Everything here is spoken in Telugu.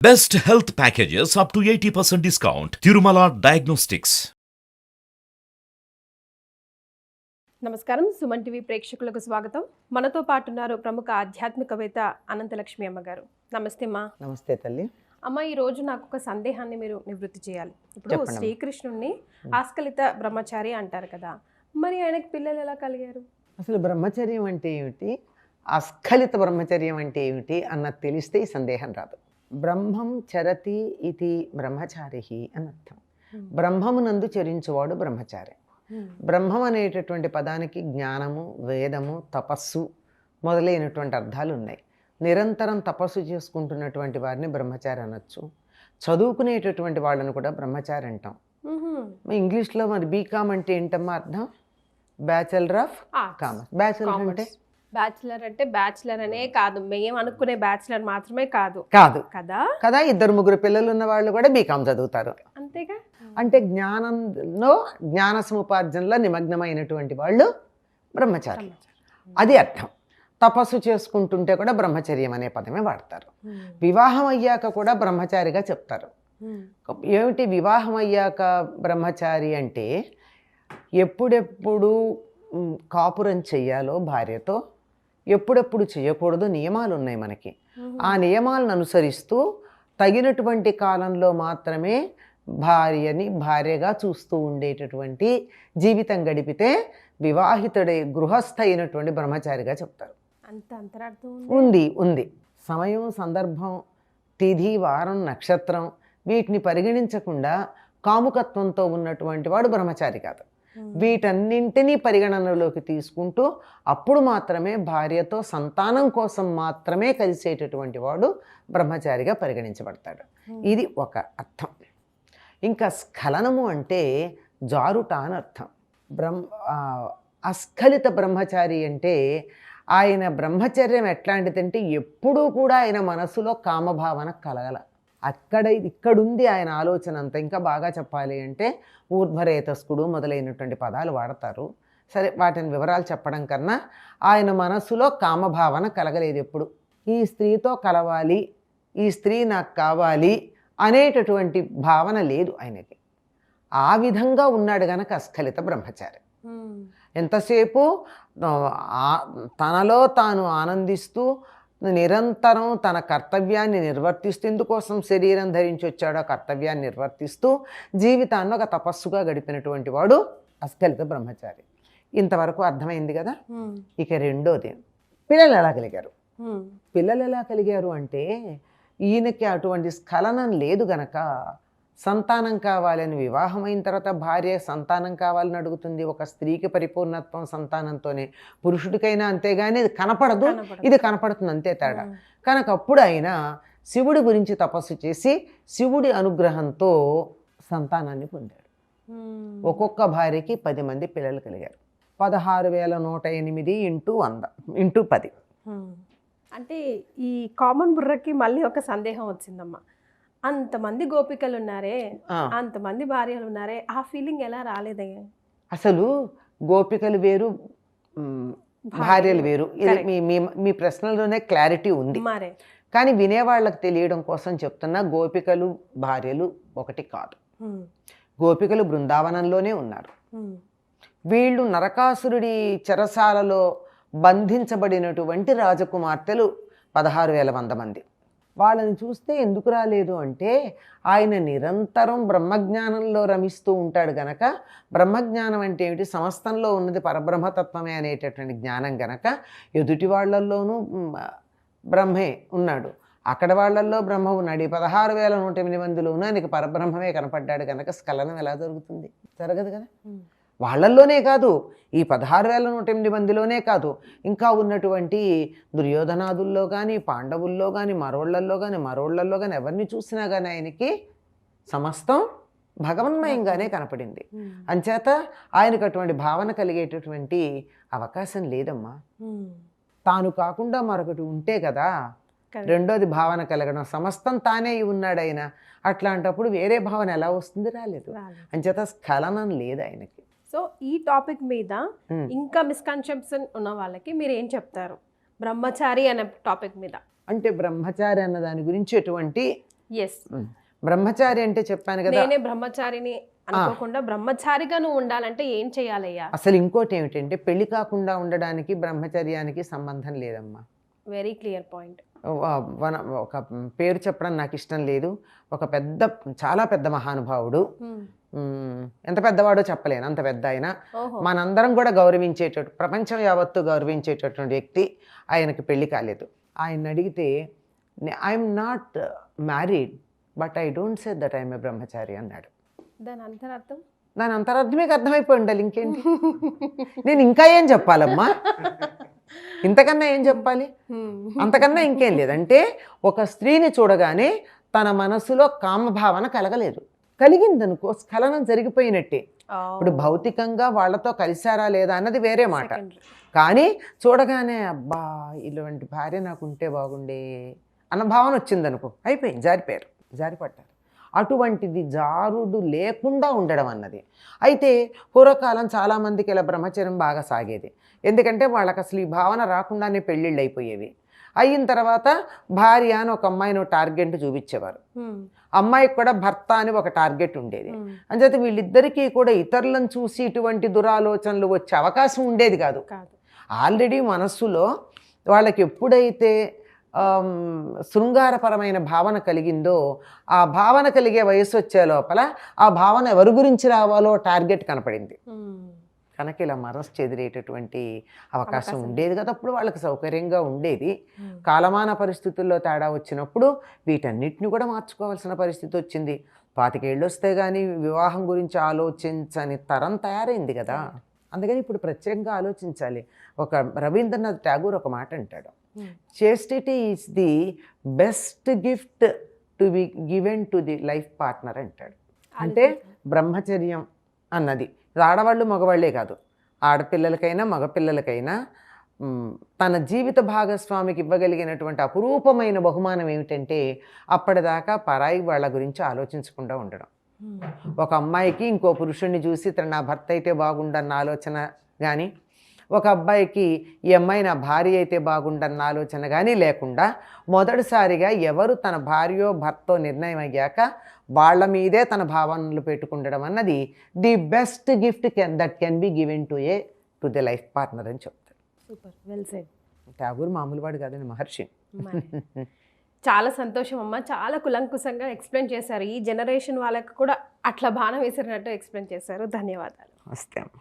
Best health packages up to 80% discount. Tirumala Diagnostics. నమస్కారం సుమన్ టీవీ ప్రేక్షకులకు స్వాగతం. మనతో పాటు ఉన్నారు ప్రముఖ ఆధ్యాత్మికవేత్త అనంతలక్ష్మి అమ్మగారు. నమస్తే అమ్మా. నమస్తే తల్లి. అమ్మ, ఈ రోజు నాకు ఒక సందేహాన్ని మీరు నివృత్తి చేయాలి. ఇప్పుడు శ్రీకృష్ణుడిని ఆస్కలిత బ్రహ్మచారి అంటారు కదా, మరి ఆయనకి పిల్లలు ఎలా కలిగారు? అసలు బ్రహ్మచర్యం అంటే ఏమిటి, అస్ఖలిత బ్రహ్మచర్యం అంటే ఏమిటి అన్నది తెలిస్తే ఈ సందేహం రాదు. బ్రహ్మం చరతి ఇది బ్రహ్మచారి అని అర్థం. బ్రహ్మమునందు చరించువాడు బ్రహ్మచారి. బ్రహ్మం అనేటటువంటి పదానికి జ్ఞానము, వేదము, తపస్సు మొదలైనటువంటి అర్థాలు ఉన్నాయి. నిరంతరం తపస్సు చేసుకుంటున్నటువంటి వారిని బ్రహ్మచారి అనొచ్చు. చదువుకునేటటువంటి వాళ్ళని కూడా బ్రహ్మచారి అంటాం. ఇంగ్లీష్లో మరి బీకామ్ అంటే ఏంటమ్మా అర్థం? Bachelor of commerce. బ్యాచిలర్ అంటే బ్యాచిలర్ అంటే బ్యాచిలర్ అనే కాదు, మేము అనుకునే బ్యాచిలర్ మాత్రమే కాదు కదా కదా. 2-3 పిల్లలు ఉన్న వాళ్ళు కూడా బీకామ్ చదువుతారు. అంతేగా. అంటే జ్ఞానంలో జ్ఞాన సముపార్జనలో నిమగ్నమైనటువంటి వాళ్ళు బ్రహ్మచారి, అది అర్థం. తపస్సు చేసుకుంటుంటే కూడా బ్రహ్మచర్యం అనే పదమే వాడతారు. వివాహం అయ్యాక కూడా బ్రహ్మచారిగా చెప్తారు. ఏమిటి వివాహం అయ్యాక బ్రహ్మచారి అంటే? ఎప్పుడెప్పుడు కాపురం చెయ్యాలో భార్యతో, ఎప్పుడెప్పుడు చేయకూడదు నియమాలు ఉన్నాయి మనకి. ఆ నియమాలను అనుసరిస్తూ తగినటువంటి కాలంలో మాత్రమే భార్యని భార్యగా చూస్తూ ఉండేటటువంటి జీవితం గడిపితే వివాహితుడై గృహస్థ అయినటువంటి బ్రహ్మచారిగా చెప్తారు. అంత అంతరార్థం ఉంది. సమయం, సందర్భం, తిథి, వారం, నక్షత్రం వీటిని పరిగణించకుండా కాముకత్వంతో ఉన్నటువంటి వాడు బ్రహ్మచారి కాదు. వీటన్నింటినీ పరిగణనలోకి తీసుకుంటూ అప్పుడు మాత్రమే భార్యతో సంతానం కోసం మాత్రమే కలిసేటటువంటి వాడు బ్రహ్మచారిగా పరిగణించబడతాడు. ఇది ఒక అర్థం. ఇంకా స్ఖలనము అంటే జారుట అని అర్థం. అస్ఖలిత బ్రహ్మచారి అంటే ఆయన బ్రహ్మచర్యం ఎట్లాంటిదంటే ఎప్పుడూ కూడా ఆయన మనసులో కామభావన కలగల. ఇక్కడుంది ఆయన ఆలోచన అంతా. ఇంకా బాగా చెప్పాలి అంటే ఊర్ధ్వరేతస్కుడు మొదలైనటువంటి పదాలు వాడతారు. సరే, వాటిని వివరాలు చెప్పడం కన్నా ఆయన మనసులో కామభావన కలగలేదు. ఎప్పుడు ఈ స్త్రీతో కలవాలి, ఈ స్త్రీ నాకు కావాలి అనేటటువంటి భావన లేదు ఆయనకి. ఆ విధంగా ఉన్నాడు గనక అస్ఖలిత బ్రహ్మచారి. ఎంతసేపు తనలో తాను ఆనందిస్తూ నిరంతరం తన కర్తవ్యాన్ని నిర్వర్తిస్తూ, ఎందుకోసం శరీరం ధరించి వచ్చాడో కర్తవ్యాన్ని నిర్వర్తిస్తూ జీవితాన్ని ఒక తపస్సుగా గడిపినటువంటి వాడు అస్ఖలిత బ్రహ్మచారి. ఇంతవరకు అర్థమైంది కదా. ఇక రెండోది, పిల్లలు ఎలా కలిగారు అంటే ఈయనకి అటువంటి స్ఖలనం లేదు గనక సంతానం కావాలని, వివాహమైన తర్వాత భార్య సంతానం కావాలని అడుగుతుంది. ఒక స్త్రీకి పరిపూర్ణత్వం సంతానంతోనే, పురుషుడికైనా అంతేగాని ఇది కనపడదు, ఇది కనపడుతుంది, అంతే తేడా. కనుక అప్పుడు ఆయన శివుడి గురించి తపస్సు చేసి శివుడి అనుగ్రహంతో సంతానాన్ని పొందాడు. ఒక్కొక్క భార్యకి 10 మంది పిల్లలు కలిగారు. 16,108 × 100 × 10. అంటే ఈ కామన్ బుర్రకి మళ్ళీ ఒక సందేహం వచ్చిందమ్మా. అంతమంది గోపికలు ఉన్నారే, అంతమంది భార్యలు ఉన్నారే, ఆ ఫీలింగ్ ఎలా రాలేదే? అసలు గోపికలు వేరు, భార్యలు వేరు. మీ ప్రశ్నలోనే క్లారిటీ ఉంది. కానీ వినేవాళ్ళకి తెలియడం కోసం చెప్తున్నా, గోపికలు భార్యలు ఒకటి కాదు. గోపికలు బృందావనంలోనే ఉన్నారు. వీళ్ళు నరకాసురుడి చెరసాలలో బంధించబడినటువంటి రాజకుమార్తెలు 16,100 మంది. వాళ్ళని చూస్తే ఎందుకు రాలేదు అంటే ఆయన నిరంతరం బ్రహ్మజ్ఞానంలో రమిస్తూ ఉంటాడు గనక. బ్రహ్మజ్ఞానం అంటే ఏమిటి? సమస్తంలో ఉన్నది పరబ్రహ్మతత్వమే అనేటటువంటి జ్ఞానం గనక ఎదుటి వాళ్ళల్లోనూ బ్రహ్మే ఉన్నాడు, అక్కడ వాళ్ళల్లో బ్రహ్మ ఉన్నాడు. ఈ 16,108 మందిలోనూ ఆయనకి పరబ్రహ్మమే కనపడ్డాడు కనుక స్ఖలనం ఎలా జరుగుతుంది? జరగదు కదా. వాళ్ళల్లోనే కాదు, ఈ 16,108 మందిలోనే కాదు, ఇంకా ఉన్నటువంటి దుర్యోధనాదుల్లో కానీ, పాండవుల్లో కానీ, మరోళ్ళల్లో కానీ ఎవరిని చూసినా కానీ ఆయనకి సమస్తం భగవన్మయంగానే కనపడింది. అంచేత ఆయనకు అటువంటి భావన కలిగేటటువంటి అవకాశం లేదమ్మా. తాను కాకుండా మరొకటి ఉంటే కదా రెండోది భావన కలగడం. సమస్తం తానే ఉన్నాడు ఆయన. అట్లాంటప్పుడు వేరే భావన ఎలా వస్తుంది? రాలేదు. అంచేత స్ఖలనం లేదు ఆయనకి. సో ఈ టాపిక్ మీద ఇంకా మిస్కన్సెప్షన్ ఉన్న వాళ్ళకి మీరు ఏం చెప్తారు బ్రహ్మచారి అనే టాపిక్ మీద? అంటే బ్రహ్మచారి అన్న దాని గురించి ఎటువంటి ఎస్, బ్రహ్మచారి అంటే చెప్పాను కదా, నేనే బ్రహ్మచారిని అనుకోకుండా బ్రహ్మచారిగా నువ్వు ఉండాలంటే ఏం చేయాలయ్యా? అసలు ఇంకోటి ఏమిటంటే పెళ్లి కాకుండా ఉండడానికి బ్రహ్మచర్యానికి సంబంధం లేదమ్మా. Very clear point. ఒక పేరు చెప్పడం నాకు ఇష్టం లేదు. ఒక చాలా పెద్ద మహానుభావుడు, ఎంత పెద్దవాడో చెప్పలేను, అంత పెద్ద ఆయన, మనందరం కూడా గౌరవించేటట్టు, ప్రపంచం యావత్తు గౌరవించేటటువంటి వ్యక్తి, ఆయనకి పెళ్లి కాలేదు. ఆయన అడిగితే I'm not married but I don't say that I'm a బ్రహ్మచారి అన్నాడు. దాని అంతరార్థం? దాని అంతరార్థం మీకు అర్థమైపోయి ఉండాలి, ఇంకేంటి. నేను ఇంకా ఏం చెప్పాలమ్మా, ఇంతకన్నా ఏం చెప్పాలి, అంతకన్నా ఇంకేం లేదంటే ఒక స్త్రీని చూడగానే తన మనసులో కామభావన కలగలేదు, కలిగిందనుకో స్ఖలనం జరిగిపోయినట్టే. ఇప్పుడు భౌతికంగా వాళ్ళతో కలిశారా లేదా అన్నది వేరే మాట, కానీ చూడగానే అబ్బా ఇలాంటి భార్య నాకు ఉంటే బాగుండే అన్న భావన వచ్చిందనుకో, అయిపోయింది, జారిపడ్డారు. అటువంటిది జారుడు లేకుండా ఉండడం అన్నది. అయితే పూర్వకాలం చాలామందికి ఇలా బ్రహ్మచర్యం బాగా సాగేది, ఎందుకంటే వాళ్ళకి అసలు ఈ భావన రాకుండానే పెళ్ళిళ్ళు అయిపోయేవి. అయిన తర్వాత భార్య అని ఒక అమ్మాయిని టార్గెట్ చూపించేవారు, అమ్మాయికి కూడా భర్త అని ఒక టార్గెట్ ఉండేది. అంచేత వీళ్ళిద్దరికీ కూడా ఇతరులను చూసి ఇటువంటి దురాలోచనలు వచ్చే అవకాశం ఉండేది కాదు. ఆల్రెడీ మనస్సులో వాళ్ళకి ఎప్పుడైతే శృంగారపరమైన భావన కలిగిందో, ఆ భావన కలిగే వయసు వచ్చే లోపల ఆ భావన ఎవరి గురించి రావాలో టార్గెట్ కనపడింది కనుక ఇలా మనసు చెదిరేటటువంటి అవకాశం ఉండేది కదా. అప్పుడు వాళ్ళకి సౌకర్యంగా ఉండేది. కాలమాన పరిస్థితుల్లో తేడా వచ్చినప్పుడు వీటన్నిటిని కూడా మార్చుకోవాల్సిన పరిస్థితి వచ్చింది. 25 ఏళ్ళు వస్తే కానీ వివాహం గురించి ఆలోచించని తరం తయారైంది కదా. అందుకని ఇప్పుడు ప్రత్యేకంగా ఆలోచించాలి. ఒక రవీంద్రనాథ్ ఠాగూర్ ఒక మాట అంటాడు, చేస్టిటీ is the best gift to be given to the life partner అంటాడు. అంటే బ్రహ్మచర్యం అన్నది ఆడవాళ్ళు మగవాళ్లే కాదు, ఆడపిల్లలకైనా మగపిల్లలకైనా తన జీవిత భాగస్వామికి ఇవ్వగలిగినటువంటి అపురూపమైన బహుమానం ఏమిటంటే అప్పటిదాకా పరాయి వాళ్ళ గురించి ఆలోచించకుండా ఉండడం. ఒక అమ్మాయికి ఇంకో పురుషుణ్ణి చూసి తన నా భర్త అయితే బాగుండన్న ఆలోచన కానీ, ఒక అబ్బాయికి ఈ అమ్మాయి నా భార్య అయితే బాగుండన్న ఆలోచన కానీ లేకుండా మొదటిసారిగా ఎవరు తన భార్యో భర్తో నిర్ణయం అయ్యాక వాళ్ళ మీదే తన భావనలు పెట్టుకుండడం అన్నది the best gift that can be given to the life partner అని చెప్తారు. Super, well said. ఠాగూర్ మామూలు వాడు కాదండి, మహర్షి. చాలా సంతోషం అమ్మ, చాలా కులంకుశంగా ఎక్స్ప్లెయిన్ చేశారు. ఈ జనరేషన్ వాళ్ళకి కూడా అట్లా బాణం వేసినట్టు ఎక్స్ప్లెయిన్ చేశారు. ధన్యవాదాలు. నమస్తే అమ్మ.